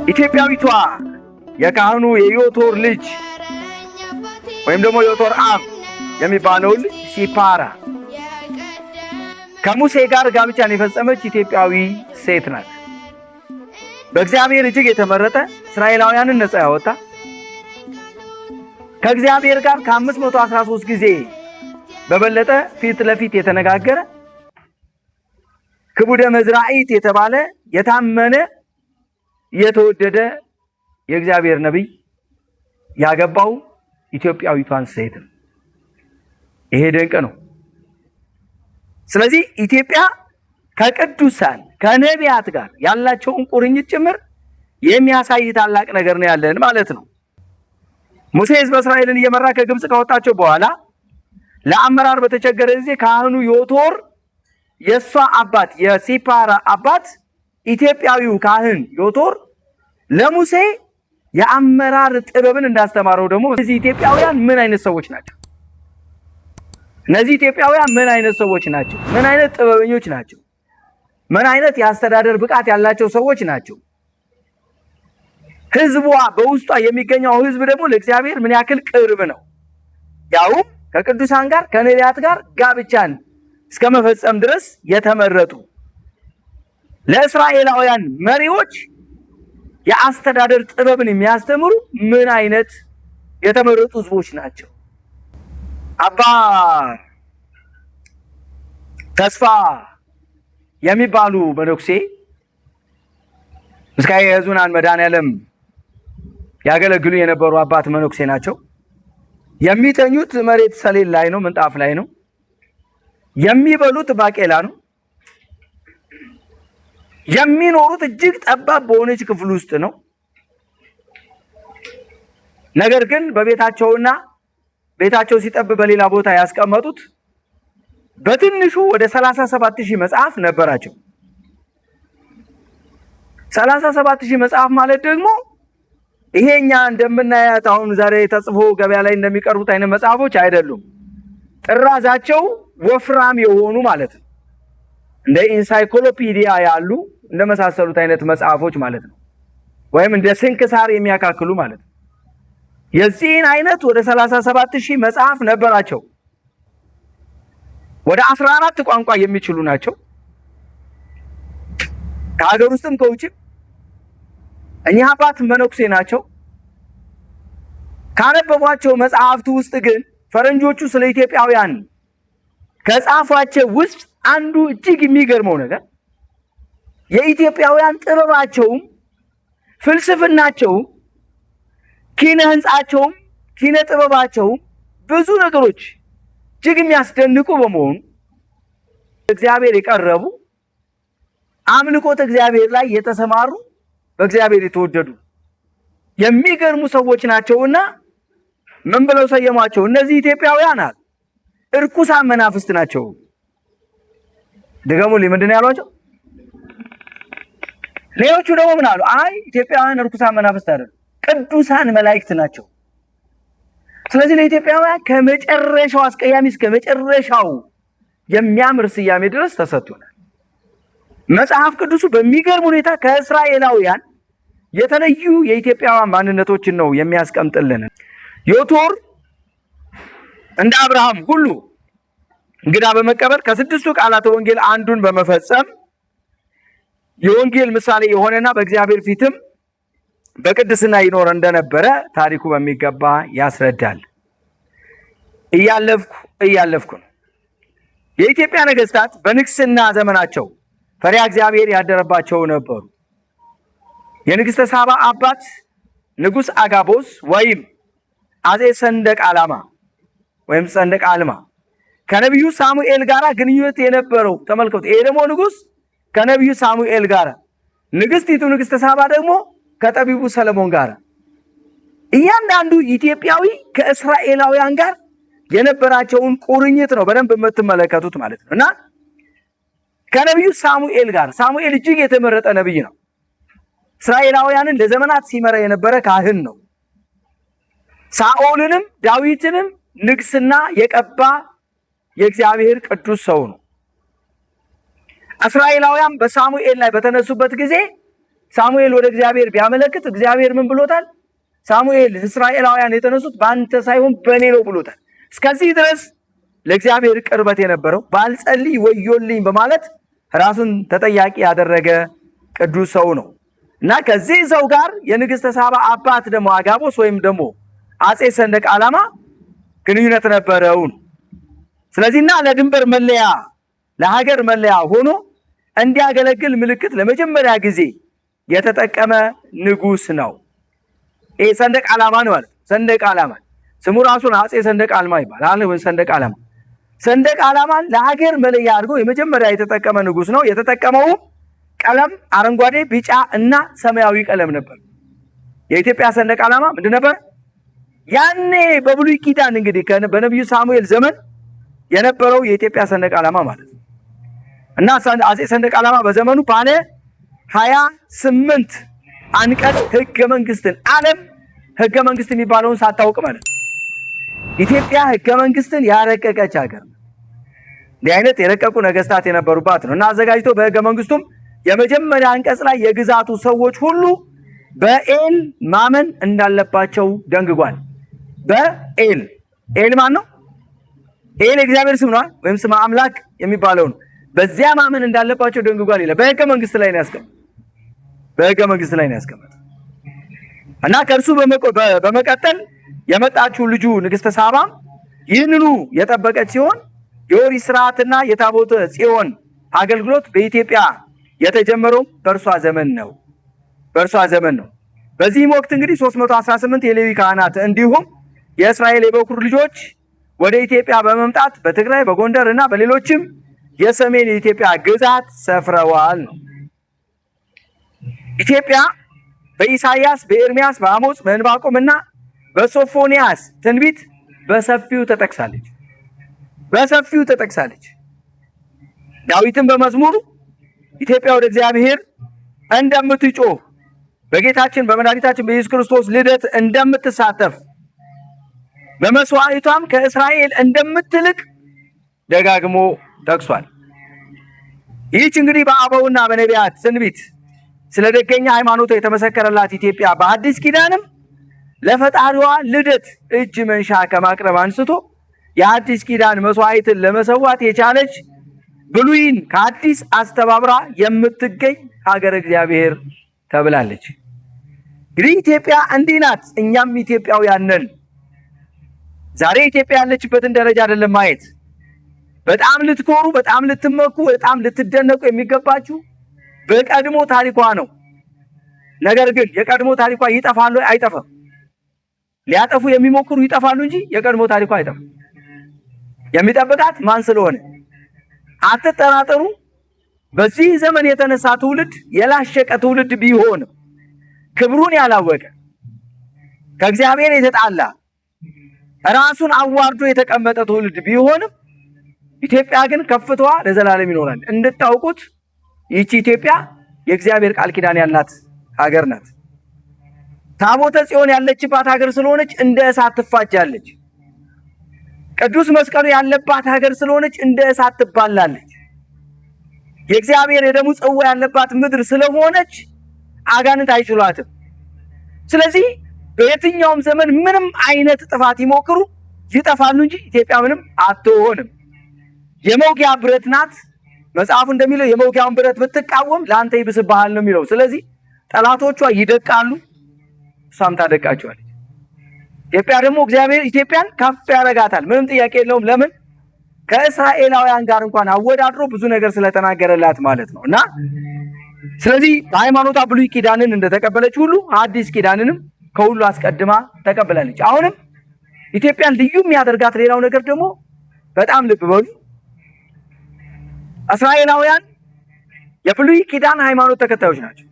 ኢትዮጵያዊቷ የካህኑ የዮቶር ልጅ ወይም ደግሞ ዮቶር አብ የሚባለው ሲፓራ ከሙሴ ጋር ጋብቻን የፈጸመች ኢትዮጵያዊ ሴት ናት። በእግዚአብሔር እጅግ የተመረጠ እስራኤላውያንን ነፃ ያወጣ ከእግዚአብሔር ጋር ከ513 ጊዜ በበለጠ ፊት ለፊት የተነጋገረ ክቡደ መዝራኢት የተባለ የታመነ የተወደደ የእግዚአብሔር ነብይ ያገባው ኢትዮጵያዊቷን ሴት ነው። ይሄ ድንቅ ነው። ስለዚህ ኢትዮጵያ ከቅዱሳን ከነቢያት ጋር ያላቸውን ቁርኝት ጭምር የሚያሳይ ታላቅ ነገር ነው ያለን ማለት ነው። ሙሴ ሕዝበ እስራኤልን እየመራ ከግብጽ ካወጣቸው በኋላ ለአመራር በተቸገረ ጊዜ ካህኑ ዮቶር የሷ አባት የሲፓራ አባት ኢትዮጵያዊው ካህን ዮቶር ለሙሴ የአመራር ጥበብን እንዳስተማረው ደግሞ እነዚህ ኢትዮጵያውያን ምን አይነት ሰዎች ናቸው? እነዚህ ኢትዮጵያውያን ምን አይነት ሰዎች ናቸው? ምን አይነት ጥበበኞች ናቸው? ምን አይነት የአስተዳደር ብቃት ያላቸው ሰዎች ናቸው? ህዝቧ በውስጧ የሚገኘው ህዝብ ደግሞ ለእግዚአብሔር ምን ያክል ቅርብ ነው? ያው ከቅዱሳን ጋር ከነቢያት ጋር ጋብቻን እስከመፈጸም ድረስ የተመረጡ ለእስራኤላውያን መሪዎች የአስተዳደር ጥበብን የሚያስተምሩ ምን አይነት የተመረጡ ህዝቦች ናቸው? አባ ተስፋ የሚባሉ መነኩሴ እስካይ የዙናን መድኃኔዓለም ያገለግሉ የነበሩ አባት መነኩሴ ናቸው። የሚተኙት መሬት ሰሌን ላይ ነው፣ ምንጣፍ ላይ ነው። የሚበሉት ባቄላ ነው። የሚኖሩት እጅግ ጠባብ በሆነች ክፍል ውስጥ ነው። ነገር ግን በቤታቸውና ቤታቸው ሲጠብ በሌላ ቦታ ያስቀመጡት በትንሹ ወደ 37000 መጽሐፍ ነበራቸው። 37000 መጽሐፍ ማለት ደግሞ ይሄኛ እንደምናያት አሁን ዛሬ ተጽፎ ገበያ ላይ እንደሚቀርቡት አይነት መጽሐፎች አይደሉም። ጥራዛቸው ወፍራም የሆኑ ማለት ነው። እንደ ኢንሳይክሎፒዲያ ያሉ እንደመሳሰሉት አይነት መጽሐፎች ማለት ነው። ወይም እንደ ስንክሳር የሚያካክሉ ማለት ነው። የዚህን አይነት ወደ 37000 መጽሐፍ ነበራቸው። ወደ 14 ቋንቋ የሚችሉ ናቸው። ከሀገር ውስጥም ከውጭም እኛ አባት መነኩሴ ናቸው። ካነበቧቸው መጽሐፍቱ ውስጥ ግን ፈረንጆቹ ስለ ኢትዮጵያውያን ከጻፏቸው ውስጥ አንዱ እጅግ የሚገርመው ነገር የኢትዮጵያውያን ጥበባቸውም ፍልስፍናቸውም ኪነ ህንጻቸውም ኪነ ጥበባቸውም ብዙ ነገሮች እጅግ የሚያስደንቁ በመሆኑ እግዚአብሔር የቀረቡ አምልኮተ እግዚአብሔር ላይ የተሰማሩ በእግዚአብሔር የተወደዱ የሚገርሙ ሰዎች ናቸውና ምን ብለው ሰየሟቸው? እነዚህ ኢትዮጵያውያን አሉ እርኩሳን መናፍስት ናቸው። ደገሙልኝ፣ ምንድን ነው ያሏቸው? ሌሎቹ ደግሞ ምን አሉ? አይ ኢትዮጵያውያን እርኩሳን መናፍስት አይደሉም፣ ቅዱሳን መላእክት ናቸው። ስለዚህ ለኢትዮጵያውያን ከመጨረሻው አስቀያሚ እስከ መጨረሻው የሚያምር ስያሜ ድረስ ተሰጥቶናል። መጽሐፍ ቅዱሱ በሚገርም ሁኔታ ከእስራኤላውያን የተለዩ የኢትዮጵያውያን ማንነቶችን ነው የሚያስቀምጥልን። ዮቶር እንደ አብርሃም ሁሉ እንግዳ በመቀበል ከስድስቱ ቃላተ ወንጌል አንዱን በመፈጸም የወንጌል ምሳሌ የሆነና በእግዚአብሔር ፊትም በቅድስና ይኖር እንደነበረ ታሪኩ በሚገባ ያስረዳል። እያለፍኩ ነው። የኢትዮጵያ ነገስታት በንግስና ዘመናቸው ፈሪሃ እግዚአብሔር ያደረባቸው ነበሩ። የንግስተ ሳባ አባት ንጉስ አጋቦስ ወይም አጼ ሰንደቅ ዓላማ ወይም ሰንደቅ ዓላማ ከነብዩ ሳሙኤል ጋራ ግንኙነት የነበረው ተመልከቱ። ይሄ ደግሞ ንጉስ ከነብዩ ሳሙኤል ጋራ፣ ንግስቲቱ ንግስተ ሳባ ደግሞ ከጠቢቡ ሰለሞን ጋር፣ እያንዳንዱ ኢትዮጵያዊ ከእስራኤላውያን ጋር የነበራቸውን ቁርኝት ነው በደንብ የምትመለከቱት ማለት ነው። እና ከነብዩ ሳሙኤል ጋር ሳሙኤል እጅግ የተመረጠ ነብይ ነው። እስራኤላውያንን ለዘመናት ሲመራ የነበረ ካህን ነው። ሳኦልንም ዳዊትንም ንግስና የቀባ የእግዚአብሔር ቅዱስ ሰው ነው። እስራኤላውያን በሳሙኤል ላይ በተነሱበት ጊዜ ሳሙኤል ወደ እግዚአብሔር ቢያመለክት እግዚአብሔር ምን ብሎታል? ሳሙኤል እስራኤላውያን የተነሱት በአንተ ሳይሆን በእኔ ነው ብሎታል። እስከዚህ ድረስ ለእግዚአብሔር ቅርበት የነበረው ባልጸልይ ወዮልኝ በማለት ራሱን ተጠያቂ ያደረገ ቅዱስ ሰው ነው እና ከዚህ ሰው ጋር የንግስተ ሳባ አባት ደግሞ አጋቦስ ወይም ደግሞ አጼ ሰንደቅ ዓላማ ግንኙነት ነበረው። ስለዚህና ለድንበር መለያ ለሀገር መለያ ሆኖ እንዲያገለግል ምልክት ለመጀመሪያ ጊዜ የተጠቀመ ንጉስ ነው። ይሄ ሰንደቅ ዓላማ ነው ማለት ሰንደቅ ዓላማ ስሙ ራሱን አጼ ሰንደቅ ዓላማ ይባላል። ሰንደቅ ዓላማ ሰንደቅ ዓላማን ለሀገር መለያ አድርጎ የመጀመሪያ የተጠቀመ ንጉስ ነው። የተጠቀመው ቀለም አረንጓዴ፣ ቢጫ እና ሰማያዊ ቀለም ነበር። የኢትዮጵያ ሰንደቅ ዓላማ ምንድን ነበር? ያኔ በብሉይ ኪዳን እንግዲህ በነብዩ ሳሙኤል ዘመን የነበረው የኢትዮጵያ ሰንደቅ ዓላማ ማለት ነው እና አጼ ሰንደቅ ዓላማ በዘመኑ ባለ 28 አንቀጽ ህገ መንግስትን ዓለም ህገ መንግስት የሚባለውን ሳታውቅ ማለት ነው ኢትዮጵያ ህገ መንግስትን ያረቀቀች ሀገር ነው። እንዲህ አይነት የረቀቁ ነገስታት የነበሩባት ነው እና አዘጋጅቶ በህገ መንግስቱም የመጀመሪያ አንቀጽ ላይ የግዛቱ ሰዎች ሁሉ በኤል ማመን እንዳለባቸው ደንግጓል። በኤል ኤል ማን ነው? ኤል እግዚአብሔር ስም ነው ወይም ስም አምላክ የሚባለው ነው። በዚያ ማመን እንዳለባቸው ደንግጓል ይላል። በህገ መንግስት ላይ ነው ያስቀመጠው። በህገ መንግስት ላይ ነው ያስቀመጠው እና ከእርሱ በመቀጠል የመጣችው ልጁ ንግስተ ሳባ ይህንኑ የጠበቀች ሲሆን የኦሪት ስርዓትና የታቦተ ጽዮን አገልግሎት በኢትዮጵያ የተጀመረው በእርሷ ዘመን ነው። በዚህም ወቅት እንግዲህ 318 የሌዊ ካህናት እንዲሁም የእስራኤል የበኩር ልጆች ወደ ኢትዮጵያ በመምጣት በትግራይ፣ በጎንደር እና በሌሎችም የሰሜን የኢትዮጵያ ግዛት ሰፍረዋል ነው። ኢትዮጵያ በኢሳይያስ፣ በኤርሚያስ፣ በአሞጽ፣ በዕንባቆም እና በሶፎንያስ ትንቢት በሰፊው ተጠቅሳለች። ዳዊትም በመዝሙሩ ኢትዮጵያ ወደ እግዚአብሔር እንደምትጮህ በጌታችን በመድኃኒታችን በኢየሱስ ክርስቶስ ልደት እንደምትሳተፍ በመስዋዕቷም ከእስራኤል እንደምትልቅ ደጋግሞ ጠቅሷል። ይህች እንግዲህ በአበውና በነቢያት ትንቢት ስለ ደገኛ ሃይማኖቷ የተመሰከረላት ኢትዮጵያ በአዲስ ኪዳንም ለፈጣሪዋ ልደት እጅ መንሻ ከማቅረብ አንስቶ የአዲስ ኪዳን መስዋዕትን ለመሰዋት የቻለች ብሉይን ከአዲስ አስተባብራ የምትገኝ ሀገረ እግዚአብሔር ተብላለች። እንግዲህ ኢትዮጵያ እንዲህ ናት። እኛም ኢትዮጵያውያን ነን። ዛሬ ኢትዮጵያ ያለችበትን ደረጃ አይደለም ማየት። በጣም ልትኮሩ፣ በጣም ልትመኩ፣ በጣም ልትደነቁ የሚገባችሁ በቀድሞ ታሪኳ ነው። ነገር ግን የቀድሞ ታሪኳ ይጠፋል ወይ? አይጠፋም። ሊያጠፉ የሚሞክሩ ይጠፋሉ እንጂ የቀድሞ ታሪኳ አይጠፋም። የሚጠብቃት ማን ስለሆነ አትጠራጠሩ። በዚህ ዘመን የተነሳ ትውልድ የላሸቀ ትውልድ ቢሆንም ክብሩን ያላወቀ ከእግዚአብሔር የተጣላ ራሱን አዋርዶ የተቀመጠ ትውልድ ቢሆንም ኢትዮጵያ ግን ከፍታዋ ለዘላለም ይኖራል። እንድታውቁት ይህች ኢትዮጵያ የእግዚአብሔር ቃል ኪዳን ያላት ሀገር ናት። ታቦተ ጽዮን ያለችባት ሀገር ስለሆነች እንደ እሳት ትፋጃለች። ቅዱስ መስቀሉ ያለባት ሀገር ስለሆነች እንደ እሳት ትባላለች። የእግዚአብሔር የደሙ ጽዋ ያለባት ምድር ስለሆነች አጋንንት አይችሏትም። ስለዚህ በየትኛውም ዘመን ምንም አይነት ጥፋት ይሞክሩ ይጠፋሉ እንጂ ኢትዮጵያ ምንም አትሆንም። የመውጊያ ብረት ናት። መጽሐፉ እንደሚለው የመውጊያውን ብረት ብትቃወም ለአንተ ይብስብሃል ነው የሚለው። ስለዚህ ጠላቶቿ ይደቃሉ፣ እሷም ታደቃቸዋለች። ኢትዮጵያ ደግሞ እግዚአብሔር ኢትዮጵያን ከፍ ያረጋታል። ምንም ጥያቄ የለውም። ለምን? ከእስራኤላውያን ጋር እንኳን አወዳድሮ ብዙ ነገር ስለተናገረላት ማለት ነው። እና ስለዚህ በሃይማኖቷ ብሉይ ኪዳንን እንደተቀበለች ሁሉ አዲስ ኪዳንንም ከሁሉ አስቀድማ ተቀበላለች። አሁንም ኢትዮጵያን ልዩ የሚያደርጋት ሌላው ነገር ደግሞ በጣም ልብ በሉ፣ እስራኤላውያን የብሉይ ኪዳን ሃይማኖት ተከታዮች ናቸው።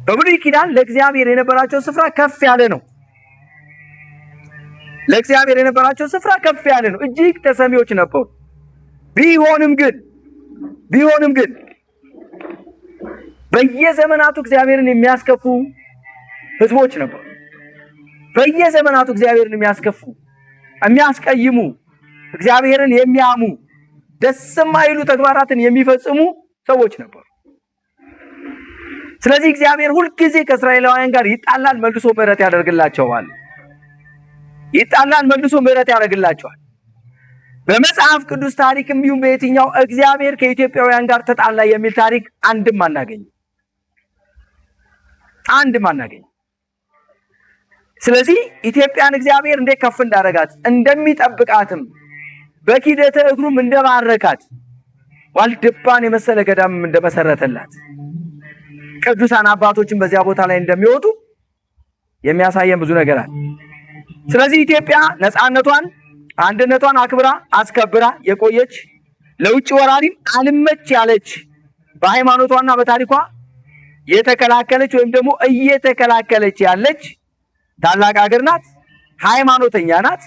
በብሉይ ኪዳን ለእግዚአብሔር የነበራቸው ስፍራ ከፍ ያለ ነው። ለእግዚአብሔር የነበራቸው ስፍራ ከፍ ያለ ነው። እጅግ ተሰሚዎች ነበሩ። ቢሆንም ግን በየዘመናቱ እግዚአብሔርን የሚያስከፉ ህዝቦች ነበሩ። በየዘመናቱ እግዚአብሔርን የሚያስከፉ የሚያስቀይሙ እግዚአብሔርን የሚያሙ ደስ የማይሉ ተግባራትን የሚፈጽሙ ሰዎች ነበሩ። ስለዚህ እግዚአብሔር ሁልጊዜ ከእስራኤላውያን ጋር ይጣላል፣ መልሶ ምሕረት ያደርግላቸዋል። ይጣላል፣ መልሶ ምሕረት ያደርግላቸዋል። በመጽሐፍ ቅዱስ ታሪክም ይሁን በየትኛው እግዚአብሔር ከኢትዮጵያውያን ጋር ተጣላ የሚል ታሪክ አንድም አናገኝም። ስለዚህ ኢትዮጵያን እግዚአብሔር እንዴት ከፍ እንዳደረጋት እንደሚጠብቃትም በኪደተ እግሩም እንደባረካት ዋልድባን የመሰለ ገዳምም እንደመሰረተላት ቅዱሳን አባቶችን በዚያ ቦታ ላይ እንደሚወጡ የሚያሳየን ብዙ ነገር አለ። ስለዚህ ኢትዮጵያ ነፃነቷን አንድነቷን አክብራ አስከብራ የቆየች ለውጭ ወራሪም አልመች ያለች በሃይማኖቷና በታሪኳ የተከላከለች ወይም ደግሞ እየተከላከለች ያለች ታላቅ ሀገር ናት። ሃይማኖተኛ ናት።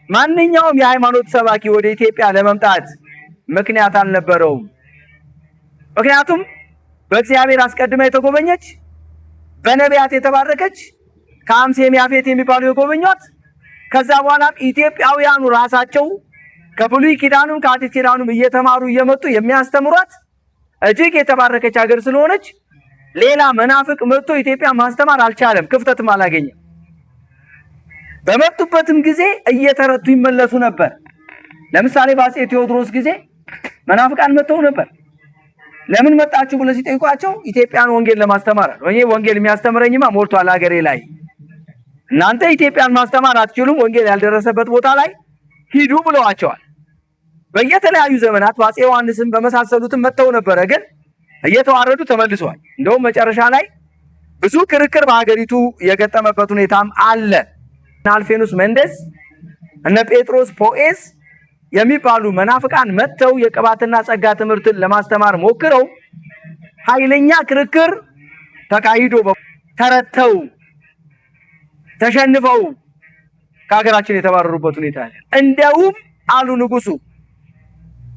ማንኛውም የሃይማኖት ሰባኪ ወደ ኢትዮጵያ ለመምጣት ምክንያት አልነበረውም። ምክንያቱም በእግዚአብሔር አስቀድማ የተጎበኘች በነቢያት የተባረከች ካም፣ ሴም፣ ያፌት የሚባሉ የጎበኟት ከዛ በኋላም ኢትዮጵያውያኑ ራሳቸው ከብሉይ ኪዳኑም ከአዲስ ኪዳኑም እየተማሩ እየመጡ የሚያስተምሯት እጅግ የተባረከች ሀገር ስለሆነች ሌላ መናፍቅ መጥቶ ኢትዮጵያ ማስተማር አልቻለም፣ ክፍተትም አላገኘም። በመጡበትም ጊዜ እየተረቱ ይመለሱ ነበር። ለምሳሌ በአፄ ቴዎድሮስ ጊዜ መናፍቃን መጥተው ነበር። ለምን መጣችሁ ብለው ሲጠይቋቸው ኢትዮጵያን ወንጌል ለማስተማር ነው። እኔ ወንጌል የሚያስተምረኝማ ሞልቷል ሀገሬ ላይ፣ እናንተ ኢትዮጵያን ማስተማር አትችሉም፣ ወንጌል ያልደረሰበት ቦታ ላይ ሂዱ ብለዋቸዋል። በየተለያዩ ዘመናት በአፄ ዮሐንስም በመሳሰሉትም መጥተው ነበረ፣ ግን እየተዋረዱ ተመልሰዋል። እንደውም መጨረሻ ላይ ብዙ ክርክር በሀገሪቱ የገጠመበት ሁኔታም አለ። አልፌኑስ መንደስ እነ ጴጥሮስ ፖኤስ የሚባሉ መናፍቃን መጥተው የቅባትና ጸጋ ትምህርትን ለማስተማር ሞክረው ኃይለኛ ክርክር ተካሂዶ ተረተው ተሸንፈው ከሀገራችን የተባረሩበት ሁኔታ አለ። እንደውም አሉ ንጉሱ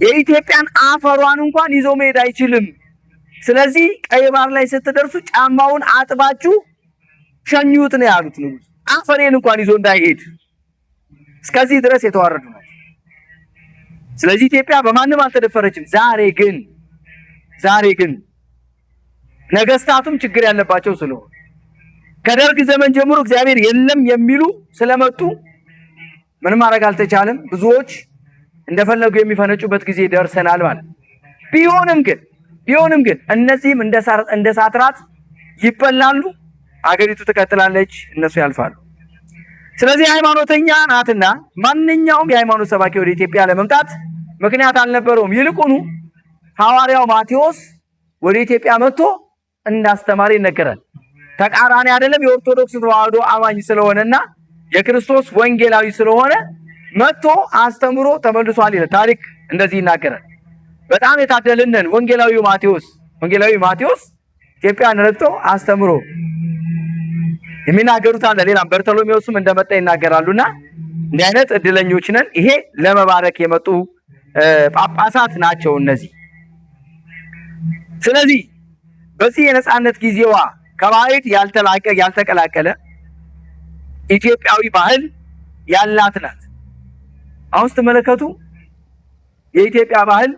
የኢትዮጵያን አፈሯን እንኳን ይዞ መሄድ አይችልም፣ ስለዚህ ቀይ ባህር ላይ ስትደርሱ ጫማውን አጥባችሁ ሸኙት ነው ያሉት ንጉስ። አፈሬን እንኳን ይዞ እንዳይሄድ እስከዚህ ድረስ የተዋረዱ ነው። ስለዚህ ኢትዮጵያ በማንም አልተደፈረችም። ዛሬ ግን ነገስታቱም ችግር ያለባቸው ስለሆነ ከደርግ ዘመን ጀምሮ እግዚአብሔር የለም የሚሉ ስለመጡ ምንም ማድረግ አልተቻለም። ብዙዎች እንደፈለጉ የሚፈነጩበት ጊዜ ደርሰናል ማለት። ቢሆንም ግን እነዚህም እንደ ሳትራት ይበላሉ፣ አገሪቱ ትቀጥላለች፣ እነሱ ያልፋሉ። ስለዚህ ሃይማኖተኛ ናትና ማንኛውም የሃይማኖት ሰባኪ ወደ ኢትዮጵያ ለመምጣት ምክንያት አልነበረውም። ይልቁኑ ሐዋርያው ማቴዎስ ወደ ኢትዮጵያ መጥቶ እንዳስተማረ ይነገራል። ተቃራኒ አይደለም፣ የኦርቶዶክስ ተዋህዶ አማኝ ስለሆነና የክርስቶስ ወንጌላዊ ስለሆነ መጥቶ አስተምሮ ተመልሷል ይላል ታሪክ። እንደዚህ ይናገራል። በጣም የታደልነን ወንጌላዊ ማቴዎስ ኢትዮጵያን ረግጦ አስተምሮ የሚናገሩት አለ። ሌላም በርተሎሜዎስም እንደመጣ ይናገራሉና እንዲህ አይነት እድለኞች ነን። ይሄ ለመባረክ የመጡ ጳጳሳት ናቸው እነዚህ። ስለዚህ በዚህ የነጻነት ጊዜዋ ከባዕድ ያልተቀላቀለ ኢትዮጵያዊ ባህል ያላት ናት። አሁን ስትመለከቱ የኢትዮጵያ ባህል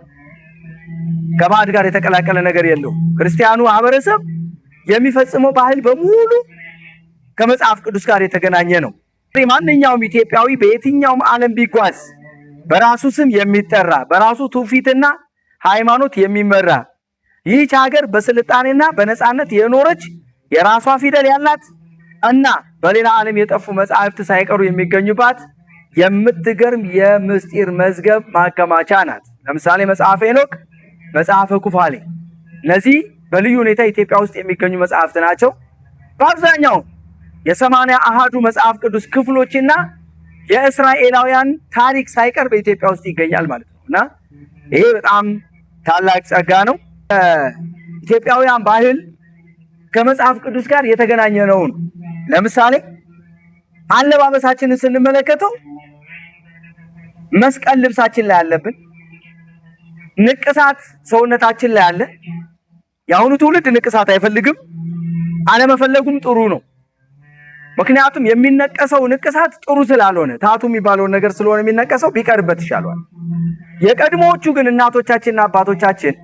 ከባዕድ ጋር የተቀላቀለ ነገር የለውም። ክርስቲያኑ ማህበረሰብ የሚፈጽመው ባህል በሙሉ ከመጽሐፍ ቅዱስ ጋር የተገናኘ ነው። ማንኛውም ኢትዮጵያዊ በየትኛውም ዓለም ቢጓዝ በራሱ ስም የሚጠራ በራሱ ትውፊትና ሃይማኖት የሚመራ ይህች ሀገር በስልጣኔና በነጻነት የኖረች የራሷ ፊደል ያላት እና በሌላ ዓለም የጠፉ መጻሕፍት ሳይቀሩ የሚገኙባት የምትገርም የምስጢር መዝገብ ማከማቻ ናት። ለምሳሌ መጽሐፈ ሄኖክ፣ መጽሐፈ ኩፋሌ፣ እነዚህ በልዩ ሁኔታ ኢትዮጵያ ውስጥ የሚገኙ መጽሐፍት ናቸው። በአብዛኛው የ80 አሃዱ መጽሐፍ ቅዱስ ክፍሎችና የእስራኤላውያን ታሪክ ሳይቀር በኢትዮጵያ ውስጥ ይገኛል ማለት ነውና ይሄ በጣም ታላቅ ጸጋ ነው። ኢትዮጵያውያን ባህል ከመጽሐፍ ቅዱስ ጋር የተገናኘ ነው። ለምሳሌ አለባበሳችንን ስንመለከተው መስቀል ልብሳችን ላይ አለብን፣ ንቅሳት ሰውነታችን ላይ አለ፣ የአሁኑ ትውልድ ንቅሳት አይፈልግም። አለመፈለጉም ጥሩ ነው። ምክንያቱም የሚነቀሰው ንቅሳት ጥሩ ስላልሆነ ታቱ የሚባለውን ነገር ስለሆነ የሚነቀሰው ቢቀርበት ይሻላል። የቀድሞዎቹ ግን እናቶቻችንና አባቶቻችን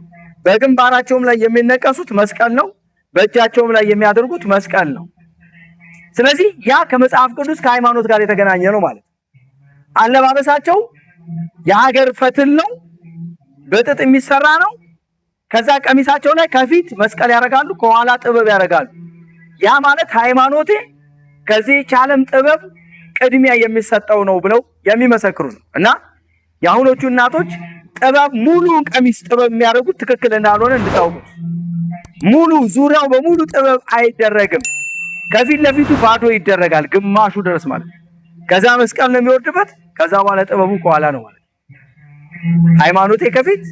በግንባራቸውም ላይ የሚነቀሱት መስቀል ነው፣ በእጃቸውም ላይ የሚያደርጉት መስቀል ነው። ስለዚህ ያ ከመጽሐፍ ቅዱስ ከሃይማኖት ጋር የተገናኘ ነው ማለት ነው። አለባበሳቸው የሀገር ፈትል ነው፣ በጥጥ የሚሰራ ነው። ከዛ ቀሚሳቸው ላይ ከፊት መስቀል ያደርጋሉ፣ ከኋላ ጥበብ ያደርጋሉ። ያ ማለት ሃይማኖቴ ከዚህ ዓለም ጥበብ ቅድሚያ የሚሰጠው ነው ብለው የሚመሰክሩ ነው። እና የአሁኖቹ እናቶች ጥበብ ሙሉ ቀሚስ ጥበብ የሚያደርጉት ትክክል እንዳልሆነ እንድታውቁት። ሙሉ ዙሪያው በሙሉ ጥበብ አይደረግም። ከፊት ለፊቱ ባዶ ይደረጋል፣ ግማሹ ድረስ ማለት። ከዛ መስቀል ነው የሚወርድበት፣ ከዛ በኋላ ጥበቡ ከኋላ ነው ማለት። ሃይማኖቴ ከፊት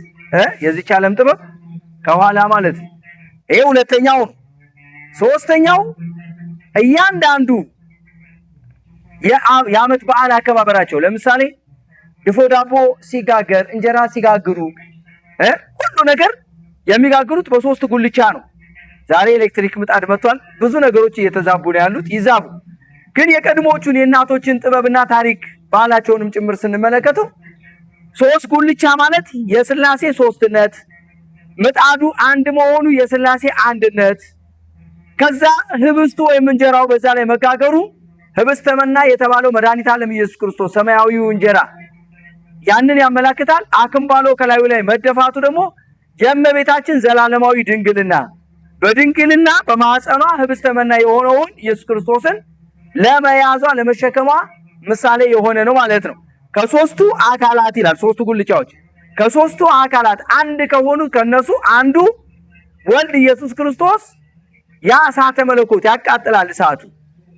የዚህ ዓለም ጥበብ ከኋላ ማለት። ይሄ ሁለተኛው። ሶስተኛው እያንዳንዱ የዓመት በዓል አከባበራቸው ለምሳሌ ድፎ ዳቦ ሲጋገር፣ እንጀራ ሲጋግሩ ሁሉ ነገር የሚጋግሩት በሶስት ጉልቻ ነው። ዛሬ ኤሌክትሪክ ምጣድ መጥቷል። ብዙ ነገሮች እየተዛቡ ነው ያሉት፣ ይዛቡ። ግን የቀድሞቹን የእናቶችን ጥበብና ታሪክ ባህላቸውንም ጭምር ስንመለከተው ሶስት ጉልቻ ማለት የሥላሴ ሶስትነት፣ ምጣዱ አንድ መሆኑ የሥላሴ አንድነት፣ ከዛ ህብስቱ ወይም እንጀራው በዛ ላይ መጋገሩ ህብስተ መና የተባለው መድኃኒተ ዓለም ኢየሱስ ክርስቶስ ሰማያዊው እንጀራ ያንን ያመላክታል። አክምባሎ ከላዩ ላይ መደፋቱ ደግሞ የእመቤታችን ዘላለማዊ ድንግልና በድንግልና በማህፀኗ ህብስተ መና የሆነውን ኢየሱስ ክርስቶስን ለመያዟ ለመሸከሟ ምሳሌ የሆነ ነው ማለት ነው። ከሶስቱ አካላት ይላል። ሶስቱ ጉልቻዎች ከሶስቱ አካላት አንድ ከሆኑት ከነሱ አንዱ ወልድ ኢየሱስ ክርስቶስ ያ እሳተ መለኮት ያቃጥላል። እሳቱ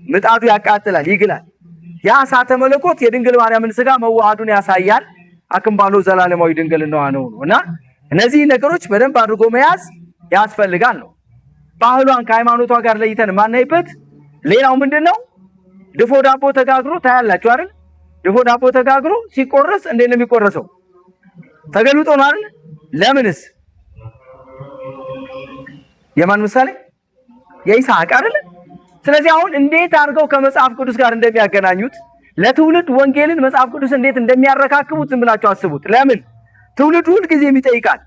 ምጣዱ ያቃጥላል፣ ይግላል። ያ እሳተ መለኮት የድንግል ማርያምን ስጋ መዋሃዱን ያሳያል። አክምባሎ ዘላለማዊ ድንግልናዋ ነው እና እነዚህ ነገሮች በደንብ አድርጎ መያዝ ያስፈልጋል ነው። ባህሏን ከሃይማኖቷ ጋር ለይተን ማናይበት ሌላው ምንድነው? ድፎ ዳቦ ተጋግሮ ታያላችሁ አይደል? ድፎ ዳቦ ተጋግሮ ሲቆረስ እንዴት ነው የሚቆረሰው? ተገልብጦ ነው አይደል? ለምንስ? የማን ምሳሌ? የይስሐቅ አይደል? ስለዚህ አሁን እንዴት አድርገው ከመጽሐፍ ቅዱስ ጋር እንደሚያገናኙት ለትውልድ ወንጌልን መጽሐፍ ቅዱስ እንዴት እንደሚያረካክቡት ዝም ብላችሁ አስቡት። ለምን? ትውልድ ሁል ጊዜ ይጠይቃል።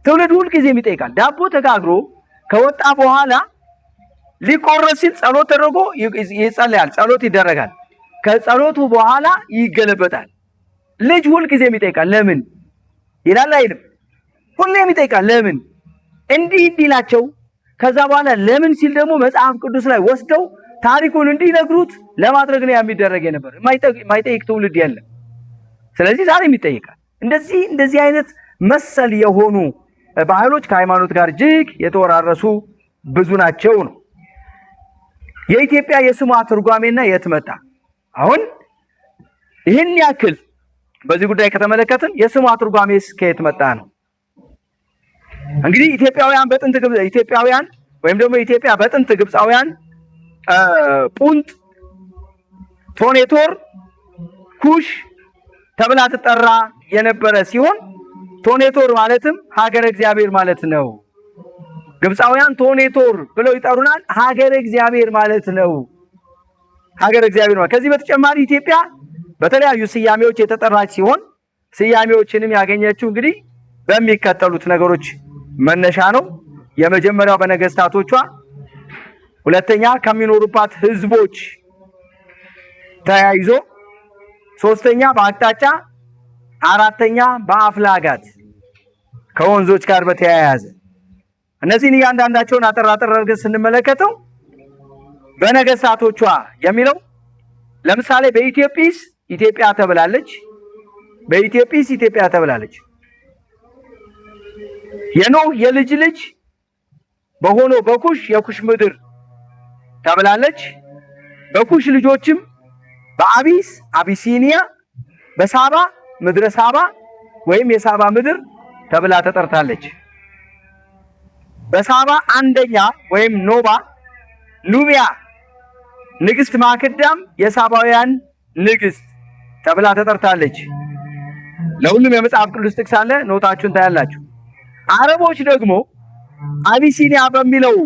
ትውልድ ሁል ጊዜ ይጠይቃል። ዳቦ ተጋግሮ ከወጣ በኋላ ሊቆረስ ሲል ጸሎት ተደርጎ ይጸልያል፣ ጸሎት ይደረጋል። ከጸሎቱ በኋላ ይገለበጣል። ልጅ ሁል ጊዜ ይጠይቃል። ለምን ይላል አይልም? ሁሌም ይጠይቃል። ለምን እንዲህ እንዲላቸው ከዛ በኋላ ለምን ሲል ደግሞ መጽሐፍ ቅዱስ ላይ ወስደው ታሪኩን እንዲነግሩት ለማድረግ ነው የሚደረግ የነበር። የማይጠይቅ ትውልድ የለም። ስለዚህ ዛሬም ይጠይቃል። እንደዚህ አይነት መሰል የሆኑ ባህሎች ከሃይማኖት ጋር እጅግ የተወራረሱ ብዙ ናቸው ነው። የኢትዮጵያ የስሟ ትርጓሜና የት መጣ? አሁን ይህን ያክል በዚህ ጉዳይ ከተመለከትን የስሟ ትርጓሜስ ከየት መጣ ነው። እንግዲህ ኢትዮጵያውያን ወይም ደግሞ ኢትዮጵያ በጥንት ግብፃውያን ፑንት፣ ቶኔቶር፣ ኩሽ ተብላ ትጠራ የነበረ ሲሆን ቶኔቶር ማለትም ሀገረ እግዚአብሔር ማለት ነው። ግብፃውያን ቶኔቶር ብለው ይጠሩናል። ሀገረ እግዚአብሔር ማለት ነው። ሀገረ እግዚአብሔር ማለት። ከዚህ በተጨማሪ ኢትዮጵያ በተለያዩ ስያሜዎች የተጠራች ሲሆን ስያሜዎችንም ያገኘችው እንግዲህ በሚከተሉት ነገሮች መነሻ ነው። የመጀመሪያው በነገስታቶቿ፣ ሁለተኛ ከሚኖሩባት ህዝቦች ተያይዞ፣ ሶስተኛ በአቅጣጫ፣ አራተኛ በአፍላጋት ከወንዞች ጋር በተያያዘ። እነዚህን እያንዳንዳቸውን አጠር አድርገን ስንመለከተው በነገስታቶቿ የሚለው ለምሳሌ በኢትዮጵስ ኢትዮጵያ ተብላለች። በኢትዮጵስ ኢትዮጵያ ተብላለች። የኖህ የልጅ ልጅ በሆነው በኩሽ የኩሽ ምድር ተብላለች። በኩሽ ልጆችም በአቢስ አቢሲኒያ፣ በሳባ ምድረ ሳባ ወይም የሳባ ምድር ተብላ ተጠርታለች። በሳባ አንደኛ ወይም ኖባ ኑቢያ ንግስት ማክዳም የሳባውያን ንግስት ተብላ ተጠርታለች። ለሁሉም የመጽሐፍ ቅዱስ ጥቅስ አለ፣ ኖታችሁን ታያላችሁ። አረቦች ደግሞ አቢሲኒያ በሚለው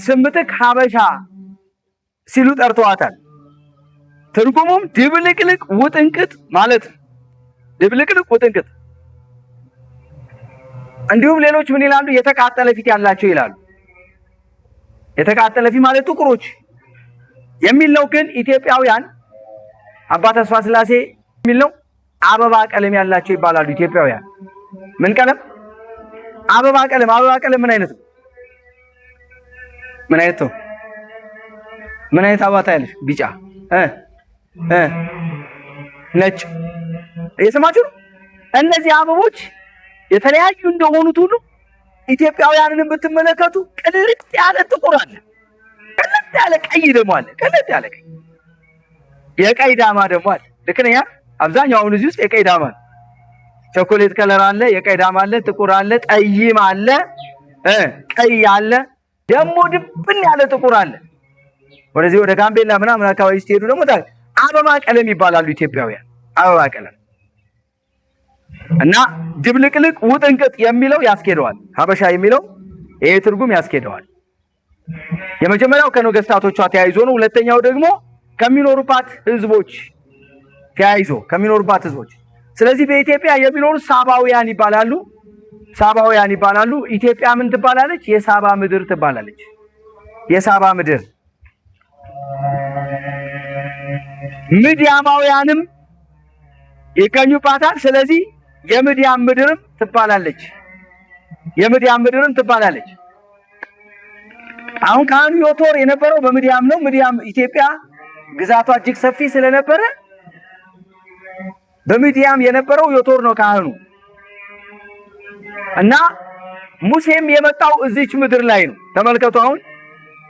ስም ምትክ ሀበሻ ሲሉ ጠርተዋታል። ትርጉሙም ድብልቅልቅ ውጥንቅጥ ማለት ነው። ድብልቅልቅ ውጥንቅጥ። እንዲሁም ሌሎች ምን ይላሉ? የተቃጠለ ፊት ያላቸው ይላሉ። የተቃጠለ ፊት ማለት ጥቁሮች የሚል ነው። ግን ኢትዮጵያውያን አባ ተስፋ ስላሴ የሚል ነው። አበባ ቀለም ያላቸው ይባላሉ ኢትዮጵያውያን። ምን ቀለም? አበባ ቀለም። አበባ ቀለም ምን አይነት ነው? ምን አይነት ነው? ምን አይነት አበባ ታያለሽ? ቢጫ፣ ነጭ። እየሰማችሁ ነው? እነዚህ አበቦች የተለያዩ እንደሆኑት ሁሉ ኢትዮጵያውያንን ብትመለከቱ ቅልጥ ያለ ጥቁር አለ፣ ቅልጥ ያለ ቀይ ደግሞ አለ። ቅልጥ ያለ ቀይ፣ የቀይ ዳማ ደግሞ አለ። ልክ ነኝ? አብዛኛው አሁን እዚህ ውስጥ የቀይ ዳማ አለ። ቾኮሌት ከለር አለ፣ የቀይ ዳማ አለ፣ ጥቁር አለ፣ ጠይም አለ፣ ቀይ አለ፣ ደግሞ ድብን ያለ ጥቁር አለ። ወደዚህ ወደ ጋምቤላ ምናምን አካባቢ ስትሄዱ ደግሞ አበባ ቀለም ይባላሉ ኢትዮጵያውያን። አበባ ቀለም እና ድብልቅልቅ ውጥንቅጥ የሚለው ያስኬደዋል። ሀበሻ የሚለው ይሄ ትርጉም ያስኬደዋል። የመጀመሪያው ከነገስታቶቿ ተያይዞ ነው። ሁለተኛው ደግሞ ከሚኖሩባት ህዝቦች ተያይዞ ከሚኖሩባት ህዝቦች። ስለዚህ በኢትዮጵያ የሚኖሩ ሳባውያን ይባላሉ። ሳባውያን ይባላሉ። ኢትዮጵያ ምን ትባላለች? የሳባ ምድር ትባላለች። የሳባ ምድር። ምድያማውያንም ይገኙባታል። ስለዚህ የምድያም ምድርም ትባላለች። የምድያም ምድርም ትባላለች። አሁን ካህኑ ዮቶር የነበረው በምድያም ነው። ምድያም ኢትዮጵያ ግዛቷ እጅግ ሰፊ ስለነበረ በምድያም የነበረው ዮቶር ነው ካህኑ። እና ሙሴም የመጣው እዚች ምድር ላይ ነው። ተመልከቱ፣ አሁን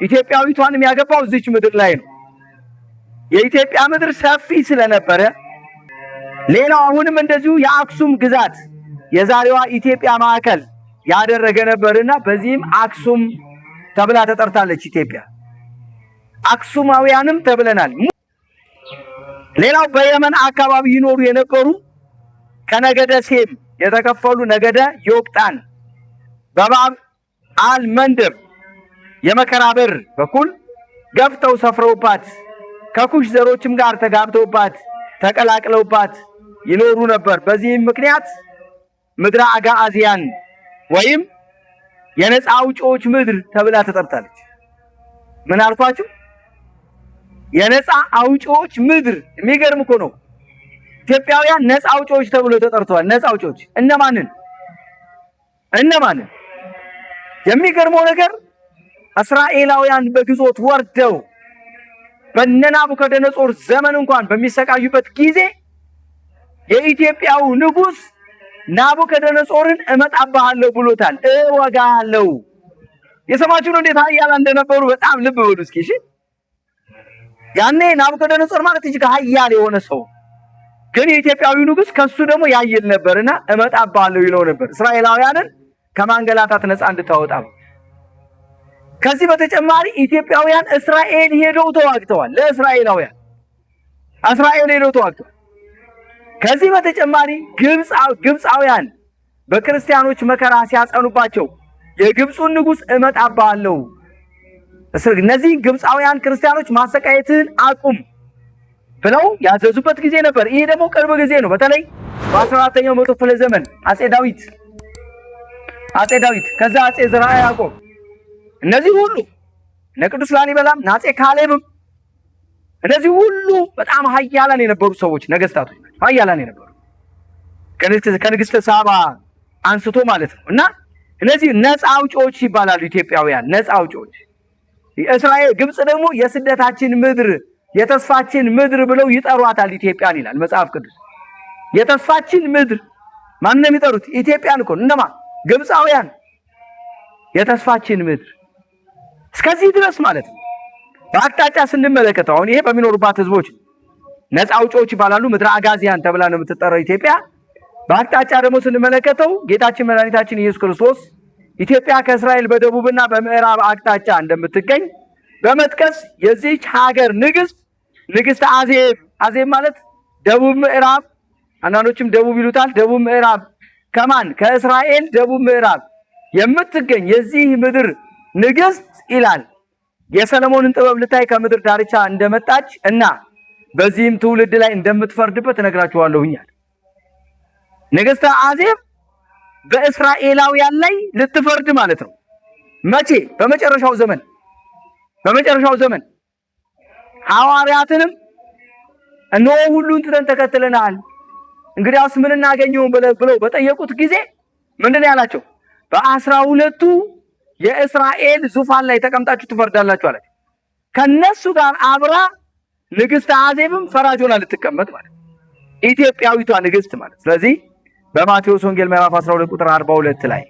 ኢትዮጵያዊቷንም ያገባው እዚች ምድር ላይ ነው። የኢትዮጵያ ምድር ሰፊ ስለነበረ ሌላው አሁንም እንደዚሁ የአክሱም ግዛት የዛሬዋ ኢትዮጵያ ማዕከል ያደረገ ነበርና በዚህም አክሱም ተብላ ተጠርታለች ኢትዮጵያ። አክሱማውያንም ተብለናል። ሌላው በየመን አካባቢ ይኖሩ የነበሩ ከነገደ ሴም የተከፈሉ ነገደ ዮቅጣን በባብ አልመንደብ የመከራ በር በኩል ገፍተው ሰፍረውባት ከኩሽ ዘሮችም ጋር ተጋብተውባት ተቀላቅለውባት ይኖሩ ነበር። በዚህም ምክንያት ምድረ አጋአዚያን ወይም የነፃ አውጪዎች ምድር ተብላ ተጠርታለች። ምን አልኳችሁ? የነፃ አውጪዎች ምድር። የሚገርም እኮ ነው። ኢትዮጵያውያን ነፃ አውጪዎች ተብሎ ተጠርተዋል። ነፃ አውጪዎች እነማንን? የሚገርመው ነገር እስራኤላውያን በግዞት ወርደው በናቡከደነጾር ዘመን እንኳን በሚሰቃዩበት ጊዜ የኢትዮጵያው ንጉስ ናቡከደነጾርን እመጣብሃለሁ ብሎታል። እወጋለሁ። የሰማችሁ ነው እንዴት ኃያላን እንደነበሩ። በጣም ልብ በሉ እስኪ። እሺ፣ ያኔ ናቡከደነጾር ማለት እጅግ ኃያል የሆነ ሰው፣ ግን የኢትዮጵያዊ ንጉስ ከሱ ደግሞ ያይል ነበርና እመጣብሃለሁ ይለው ነበር እስራኤላውያንን ከማንገላታት ነፃ እንድታወጣ። ከዚህ በተጨማሪ ኢትዮጵያውያን እስራኤል ሄደው ተዋግተዋል። ለእስራኤላውያን እስራኤል ሄደው ተዋግተዋል። ከዚህ በተጨማሪ ግብፃውያን በክርስቲያኖች መከራ ሲያጸኑባቸው የግብፁን ንጉስ እመጣብሃለሁ፣ እነዚህ ግብፃውያን ክርስቲያኖች ማሰቃየትህን አቁም ብለው ያዘዙበት ጊዜ ነበር። ይሄ ደግሞ ቅርብ ጊዜ ነው። በተለይ በ14ኛው መቶ ክፍለ ዘመን አጼ ዳዊት ከዛ አጼ ዘርዓ ያዕቆብ እነዚህ ሁሉ ለቅዱስ ላሊበላም አጼ ካሌብም እነዚህ ሁሉ በጣም ኃያላን የነበሩ ሰዎች ነገስታቶች ናቸው። ኃያላን የነበሩ ከንግስተ ሳባ አንስቶ ማለት ነው። እና እነዚህ ነፃ አውጪዎች ይባላሉ ኢትዮጵያውያን፣ ነፃ አውጪዎች። እስራኤል ግብጽ ደግሞ የስደታችን ምድር የተስፋችን ምድር ብለው ይጠሯታል ኢትዮጵያን ይላል መጽሐፍ ቅዱስ። የተስፋችን ምድር ማን ነው የሚጠሩት? ኢትዮጵያን እኮ። እነማ? ግብፃውያን። የተስፋችን ምድር እስከዚህ ድረስ ማለት ነው። በአቅጣጫ ስንመለከተው አሁን ይሄ በሚኖሩባት ህዝቦች ነፃ አውጪዎች ይባላሉ። ምድረ አጋዚያን ተብላ ነው የምትጠራው ኢትዮጵያ። በአቅጣጫ ደግሞ ስንመለከተው ጌታችን መድኃኒታችን ኢየሱስ ክርስቶስ ኢትዮጵያ ከእስራኤል በደቡብና በምዕራብ አቅጣጫ እንደምትገኝ በመጥቀስ የዚህች ሀገር ንግስት አዜብ ማለት ደቡብ ምዕራብ፣ አንዳንዶችም ደቡብ ይሉታል። ደቡብ ምዕራብ ከማን? ከእስራኤል ደቡብ ምዕራብ የምትገኝ የዚህ ምድር ንግስት ይላል የሰለሞንን ጥበብ ልታይ ከምድር ዳርቻ እንደመጣች እና በዚህም ትውልድ ላይ እንደምትፈርድበት እነግራችኋለሁኛል። ንግስተ አዜብ በእስራኤላውያን ላይ ልትፈርድ ማለት ነው። መቼ? በመጨረሻው ዘመን። በመጨረሻው ዘመን ሐዋርያትንም እነሆ ሁሉን ትተን ተከትለናል፣ እንግዲያውስ ምን እናገኘው ብለው በጠየቁት ጊዜ ምንድን ነው ያላቸው? በ12ቱ የእስራኤል ዙፋን ላይ ተቀምጣችሁ ትፈርዳላችሁ አላቸው። ከነሱ ጋር አብራ ንግስተ አዜብም ፈራጅ ሆና ልትቀመጥ ማለት ኢትዮጵያዊቷ ንግስት ማለት። ስለዚህ በማቴዎስ ወንጌል ምዕራፍ 12 ቁጥር 42 ላይ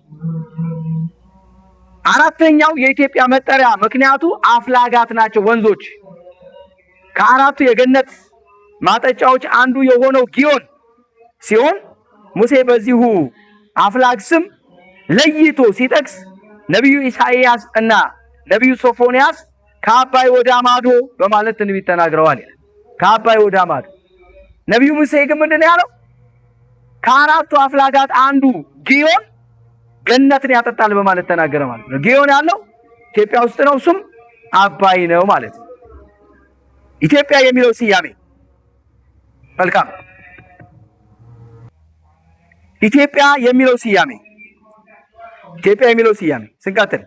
አራተኛው የኢትዮጵያ መጠሪያ ምክንያቱ አፍላጋት ናቸው ወንዞች። ከአራቱ የገነት ማጠጫዎች አንዱ የሆነው ጊዮን ሲሆን ሙሴ በዚሁ አፍላግ ስም ለይቶ ሲጠቅስ ነቢዩ ኢሳይያስ እና ነቢዩ ሶፎንያስ ከአባይ ወደ ማዶ በማለት ትንቢት ተናግረዋል። ከአባይ ወደ ማዶ። ነቢዩ ሙሴ ግን ምንድን ነው ያለው? ከአራቱ አፍላጋት አንዱ ጊዮን ገነትን ያጠጣል በማለት ተናገረ ማለት ነው። ጊዮን ያለው ኢትዮጵያ ውስጥ ነው፣ እሱም አባይ ነው ማለት ነው። ኢትዮጵያ የሚለው ስያሜ መልካም። ኢትዮጵያ የሚለው ስያሜ ስንቀጥል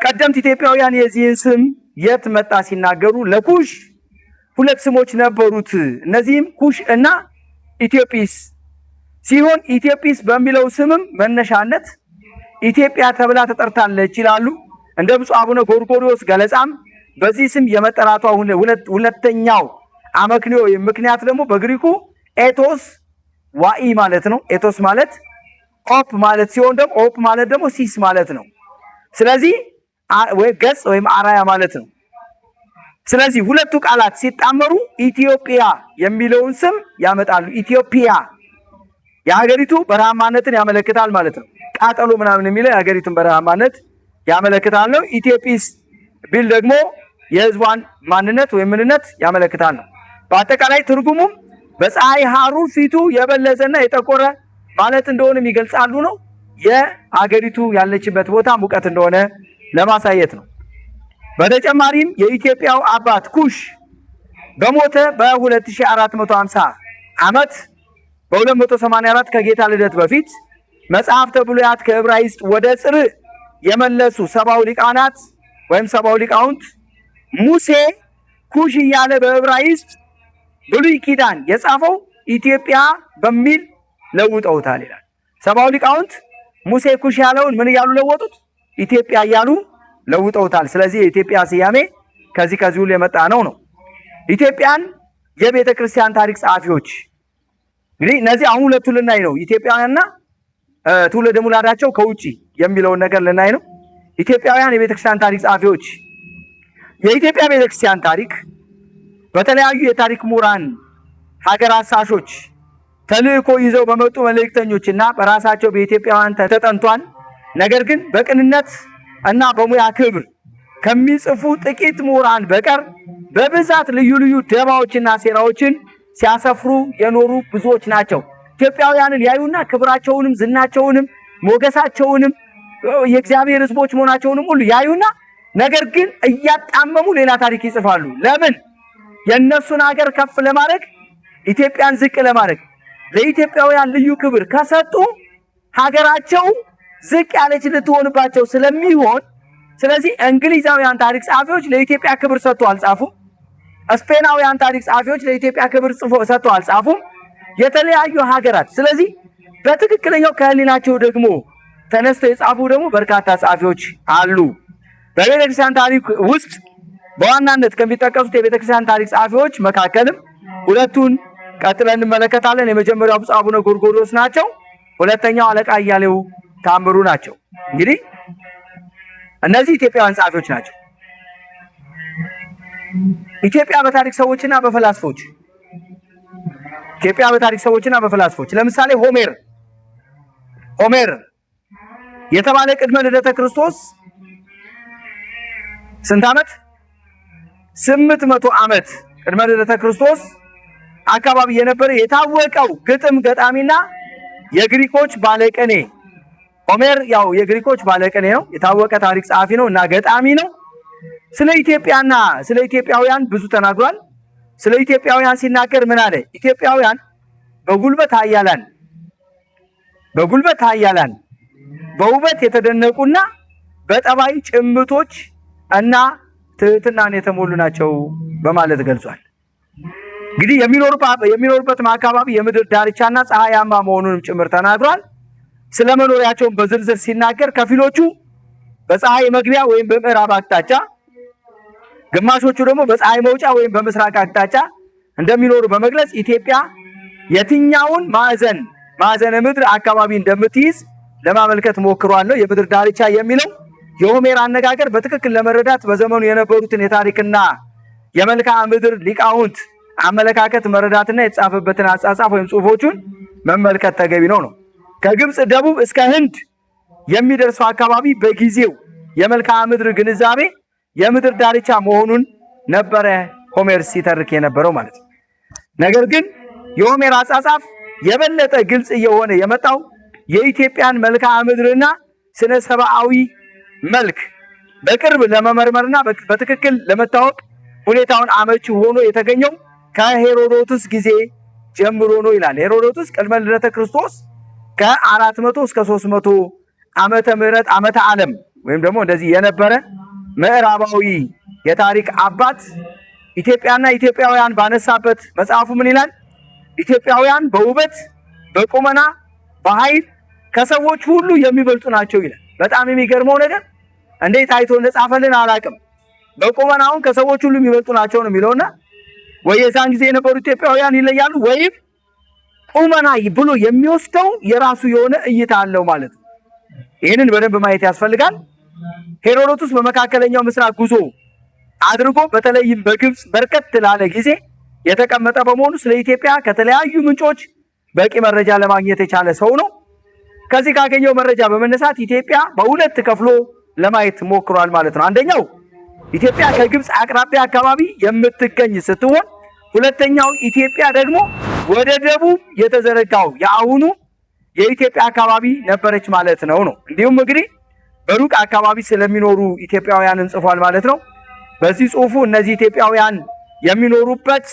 ቀደምት ኢትዮጵያውያን የዚህን ስም የት መጣ ሲናገሩ ለኩሽ ሁለት ስሞች ነበሩት። እነዚህም ኩሽ እና ኢትዮጵስ ሲሆን ኢትዮጵስ በሚለው ስምም መነሻነት ኢትዮጵያ ተብላ ተጠርታለች ይላሉ። እንደ ብፁዕ አቡነ ጎርጎርዮስ ገለጻም በዚህ ስም የመጠራቷ ሁለተኛው አመክንዮ ምክንያት ደግሞ በግሪኩ ኤቶስ ዋኢ ማለት ነው። ኤቶስ ማለት ኦፕ ማለት ሲሆን ደግሞ ኦፕ ማለት ደግሞ ሲስ ማለት ነው። ስለዚህ ወይ ገጽ ወይም አራያ ማለት ነው። ስለዚህ ሁለቱ ቃላት ሲጣመሩ ኢትዮጵያ የሚለውን ስም ያመጣሉ። ኢትዮጵያ የሀገሪቱ በረሃማነትን ያመለክታል ማለት ነው። ቃጠሎ ምናምን የሚለው የሀገሪቱን በረሃማነት ያመለክታል ነው። ኢትዮጵስ ቢል ደግሞ የህዝቧን ማንነት ወይም ምንነት ያመለክታል ነው። በአጠቃላይ ትርጉሙም በፀሐይ ሐሩር ፊቱ የበለዘና የጠቆረ ማለት እንደሆነም ይገልጻሉ ነው። የሀገሪቱ ያለችበት ቦታ ሙቀት እንደሆነ ለማሳየት ነው። በተጨማሪም የኢትዮጵያው አባት ኩሽ በሞተ በ2450 ዓመት በ284 ከጌታ ልደት በፊት መጽሐፍተ ብሉያት ከዕብራይስጥ ወደ ጽር የመለሱ ሰባው ሊቃናት ወይም ሰባው ሊቃውንት ሙሴ ኩሽ እያለ በዕብራይስጥ ብሉይ ኪዳን የጻፈው ኢትዮጵያ በሚል ለውጠውታል ይላል። ሰባው ሊቃውንት ሙሴ ኩሽ ያለውን ምን እያሉ ለወጡት? ኢትዮጵያ እያሉ ለውጠውታል። ስለዚህ የኢትዮጵያ ስያሜ ከዚህ ሁሉ የመጣ ነው። ኢትዮጵያን የቤተ ክርስቲያን ታሪክ ጸሐፊዎች እንግዲህ እነዚህ አሁን ሁለቱ ልናይ ነው። ኢትዮጵያውያንና ትውልደ ሙላዳቸው ከውጪ የሚለውን ነገር ልናይ ነው። ኢትዮጵያውያን የቤተ ክርስቲያን ታሪክ ጸሐፊዎች የኢትዮጵያ ቤተ ክርስቲያን ታሪክ በተለያዩ የታሪክ ምሁራን ሀገር አሳሾች ተልእኮ ይዘው በመጡ መልእክተኞችና በራሳቸው በኢትዮጵያውያን ተጠንቷል። ነገር ግን በቅንነት እና በሙያ ክብር ከሚጽፉ ጥቂት ምሁራን በቀር በብዛት ልዩ ልዩ ደባዎችና ሴራዎችን ሲያሰፍሩ የኖሩ ብዙዎች ናቸው። ኢትዮጵያውያንን ያዩና ክብራቸውንም ዝናቸውንም ሞገሳቸውንም የእግዚአብሔር ሕዝቦች መሆናቸውንም ሁሉ ያዩና ነገር ግን እያጣመሙ ሌላ ታሪክ ይጽፋሉ። ለምን? የእነሱን ሀገር ከፍ ለማድረግ ኢትዮጵያን ዝቅ ለማድረግ ለኢትዮጵያውያን ልዩ ክብር ከሰጡ ሀገራቸው ዝቅ ያለች ልትሆንባቸው ስለሚሆን፣ ስለዚህ እንግሊዛውያን ታሪክ ጸሐፊዎች ለኢትዮጵያ ክብር ሰጥቶ አልጻፉም። ስፔናውያን ታሪክ ጸሐፊዎች ለኢትዮጵያ ክብር ሰጥቶ አልጻፉም። የተለያዩ ሀገራት ስለዚህ በትክክለኛው ከህሊናቸው ደግሞ ተነስተው የጻፉ ደግሞ በርካታ ጸሐፊዎች አሉ። በቤተክርስቲያን ታሪክ ውስጥ በዋናነት ከሚጠቀሱት የቤተክርስቲያን ታሪክ ጸሐፊዎች መካከልም ሁለቱን ቀጥለን እንመለከታለን። የመጀመሪያው ብፁዕ አቡነ ጎርጎርዮስ ናቸው። ሁለተኛው አለቃ እያሌው ታምሩ ናቸው። እንግዲህ እነዚህ ኢትዮጵያውያን ጸሐፊዎች ናቸው። ኢትዮጵያ በታሪክ ሰዎችና በፈላስፎች ለምሳሌ ሆሜር የተባለ ቅድመ ልደተ ክርስቶስ ስንት ዓመት? 800 ዓመት ቅድመ ልደተ ክርስቶስ አካባቢ የነበረ የታወቀው ግጥም ገጣሚና የግሪኮች ባለቅኔ ሆሜር ያው የግሪኮች ባለቅኔ ነው፣ የታወቀ ታሪክ ጸሐፊ ነው እና ገጣሚ ነው። ስለ ኢትዮጵያና ስለ ኢትዮጵያውያን ብዙ ተናግሯል። ስለ ኢትዮጵያውያን ሲናገር ምን አለ? ኢትዮጵያውያን በጉልበት ኃያላን በውበት የተደነቁና በጠባይ ጭምቶች እና ትህትናን የተሞሉ ናቸው በማለት ገልጿል። እንግዲህ የሚኖሩበት አካባቢ የምድር ዳርቻና ፀሐያማ መሆኑንም ጭምር ተናግሯል። ስለ መኖሪያቸውን በዝርዝር ሲናገር ከፊሎቹ በፀሐይ መግቢያ ወይም በምዕራብ አቅጣጫ፣ ግማሾቹ ደግሞ በፀሐይ መውጫ ወይም በምስራቅ አቅጣጫ እንደሚኖሩ በመግለጽ ኢትዮጵያ የትኛውን ማዕዘነ ምድር አካባቢ እንደምትይዝ ለማመልከት ሞክሯል። የምድር ዳርቻ የሚለው የሆሜር አነጋገር በትክክል ለመረዳት በዘመኑ የነበሩትን የታሪክና የመልክዓ ምድር ሊቃውንት አመለካከት መረዳትና የተጻፈበትን አጻጻፍ ወይም ጽሑፎቹን መመልከት ተገቢ ነው። ከግብጽ ደቡብ እስከ ህንድ የሚደርሰው አካባቢ በጊዜው የመልክዓ ምድር ግንዛቤ የምድር ዳርቻ መሆኑን ነበረ ሆሜር ሲተርክ የነበረው ማለት ነው። ነገር ግን የሆሜር አጻጻፍ የበለጠ ግልጽ እየሆነ የመጣው የኢትዮጵያን መልክዓ ምድርና ስነ ሰብአዊ መልክ በቅርብ ለመመርመርና በትክክል ለመታወቅ ሁኔታውን አመቺ ሆኖ የተገኘው ከሄሮዶቱስ ጊዜ ጀምሮ ነው ይላል። ሄሮዶቱስ ቅድመ ልደተ ክርስቶስ ከ400 እስከ 300 ዓመተ ምህረት ዓመተ ዓለም ወይም ደግሞ እንደዚህ የነበረ ምዕራባዊ የታሪክ አባት ኢትዮጵያና ኢትዮጵያውያን ባነሳበት መጽሐፉ ምን ይላል? ኢትዮጵያውያን በውበት፣ በቁመና፣ በኃይል ከሰዎች ሁሉ የሚበልጡ ናቸው ይላል። በጣም የሚገርመው ነገር እንዴት አይቶ እንደጻፈልን አላቅም። በቁመናውን ከሰዎች ሁሉ የሚበልጡ ናቸው ነው የሚለውና ወይ የዛን ጊዜ የነበሩ ኢትዮጵያውያን ይለያሉ ወይም ቁመና ብሎ የሚወስደው የራሱ የሆነ እይታ አለው ማለት ነው። ይህንን በደንብ ማየት ያስፈልጋል። ሄሮዶቱስ በመካከለኛው ምስራቅ ጉዞ አድርጎ በተለይም በግብጽ በርከት ላለ ጊዜ የተቀመጠ በመሆኑ ስለ ኢትዮጵያ ከተለያዩ ምንጮች በቂ መረጃ ለማግኘት የቻለ ሰው ነው። ከዚህ ካገኘው መረጃ በመነሳት ኢትዮጵያ በሁለት ከፍሎ ለማየት ሞክሯል ማለት ነው። አንደኛው ኢትዮጵያ ከግብጽ አቅራቢያ አካባቢ የምትገኝ ስትሆን፣ ሁለተኛው ኢትዮጵያ ደግሞ ወደ ደቡብ የተዘረጋው የአሁኑ የኢትዮጵያ አካባቢ ነበረች ማለት ነው። እንዲሁም እንግዲህ በሩቅ አካባቢ ስለሚኖሩ ኢትዮጵያውያንን ጽፏል ማለት ነው። በዚህ ጽሑፉ እነዚህ ኢትዮጵያውያን የሚኖሩበት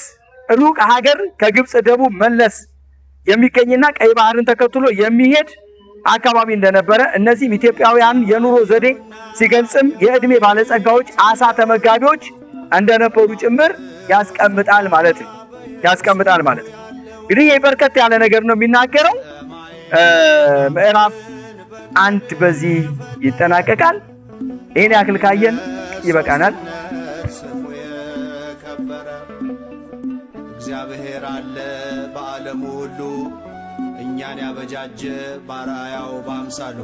ሩቅ ሀገር ከግብጽ ደቡብ መለስ የሚገኝና ቀይ ባህርን ተከትሎ የሚሄድ አካባቢ እንደነበረ፣ እነዚህም ኢትዮጵያውያን የኑሮ ዘዴ ሲገልጽም የእድሜ ባለጸጋዎች፣ አሳ ተመጋቢዎች እንደነበሩ ጭምር ያስቀምጣል ማለት ነው። እንግዲህ በርከት ያለ ነገር ነው የሚናገረው። ምዕራፍ 1 በዚህ ይጠናቀቃል። ይሄን ያክል ካየን ይበቃናል። እግዚአብሔር አለ በዓለሙ ሁሉ እኛን ያበጃጀ ባራያው በአምሳሉ